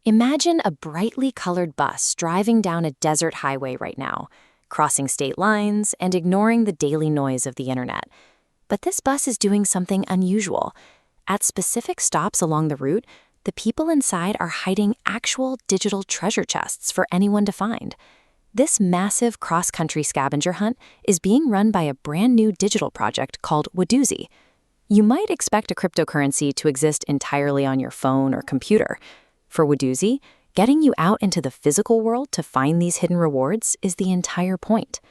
Imagine a brightly colored bus driving down a desert highway right now, crossing state lines and ignoring the daily noise of the internet. But this bus is doing something unusual. At specific stops along the route, the people inside are hiding actual digital treasure chests for anyone to find. This massive cross-country scavenger hunt is being run by a brand new digital project called Wadoozie. You might expect a cryptocurrency to exist entirely on your phone or computer. For Wadoozie, getting you out into the physical world to find these hidden rewards is the entire point.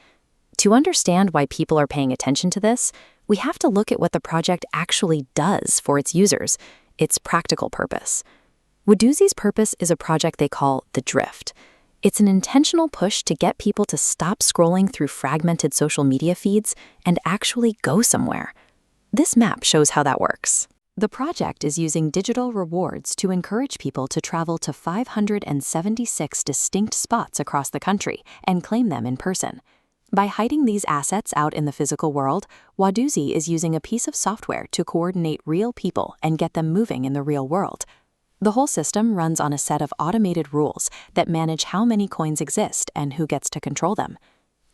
To understand why people are paying attention to this, we have to look at what the project actually does for its users, its practical purpose. Wadoozie's purpose is a project they call the Drift. It's an intentional push to get people to stop scrolling through fragmented social media feeds and actually go somewhere. This map shows how that works. The project is using digital rewards to encourage people to travel to 576 distinct spots across the country and claim them in person. By hiding these assets out in the physical world, Wadoozie is using a piece of software to coordinate real people and get them moving in the real world. The whole system runs on a set of automated rules that manage how many coins exist and who gets to control them.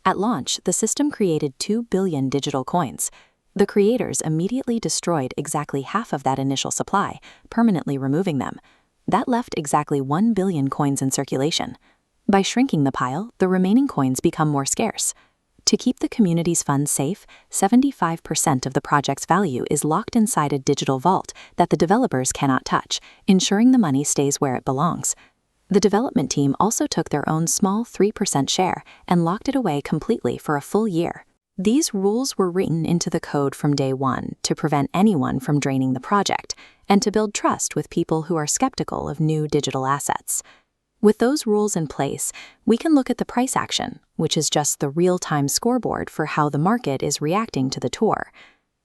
At launch, the system created 2 billion digital coins. The creators immediately destroyed exactly half of that initial supply, permanently removing them. That left exactly 1 billion coins in circulation. By shrinking the pile, the remaining coins become more scarce. To keep the community's funds safe, 75% of the project's value is locked inside a digital vault that the developers cannot touch, ensuring the money stays where it belongs. The development team also took their own small 3% share and locked it away completely for a full year. These rules were written into the code from day one to prevent anyone from draining the project and to build trust with people who are skeptical of new digital assets. With those rules in place, we can look at the price action, which is just the real-time scoreboard for how the market is reacting to the tour.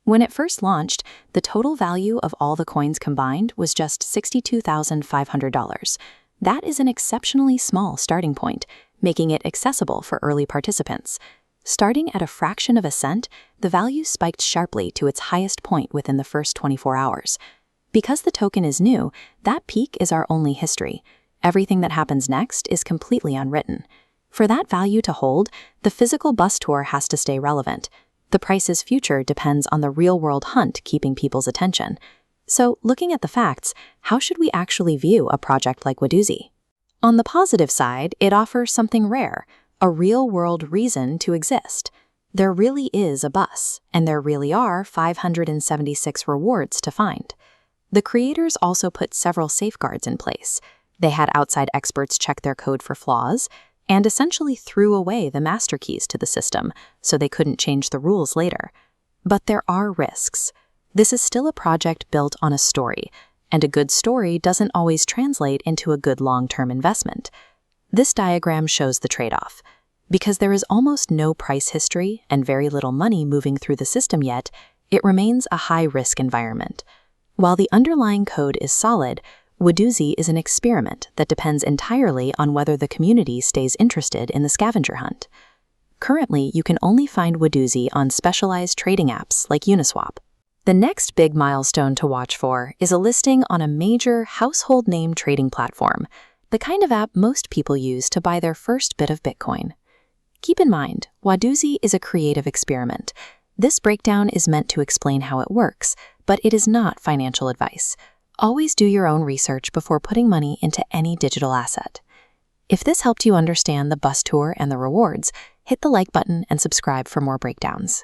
When it first launched, the total value of all the coins combined was just $62,500. That is an exceptionally small starting point, making it accessible for early participants. Starting at a fraction of a cent, the value spiked sharply to its highest point within the first 24 hours. Because the token is new, that peak is our only history. Everything that happens next is completely unwritten. For that value to hold, the physical bus tour has to stay relevant. The price's future depends on the real-world hunt keeping people's attention. So, looking at the facts, how should we actually view a project like Wadoozie? On the positive side, it offers something rare, a real-world reason to exist. There really is a bus, and there really are 576 rewards to find. The creators also put several safeguards in place. They had outside experts check their code for flaws, and essentially threw away the master keys to the system, so they couldn't change the rules later. But there are risks. This is still a project built on a story, and a good story doesn't always translate into a good long-term investment. This diagram shows the trade-off. Because there is almost no price history and very little money moving through the system yet, it remains a high-risk environment. While the underlying code is solid, Wadoozie is an experiment that depends entirely on whether the community stays interested in the scavenger hunt. Currently, you can only find Wadoozie on specialized trading apps like Uniswap. The next big milestone to watch for is a listing on a major household name trading platform, the kind of app most people use to buy their first bit of Bitcoin. Keep in mind, Wadoozie is a creative experiment. This breakdown is meant to explain how it works, but it is not financial advice. Always do your own research before putting money into any digital asset. If this helped you understand the bus tour and the rewards, hit the like button and subscribe for more breakdowns.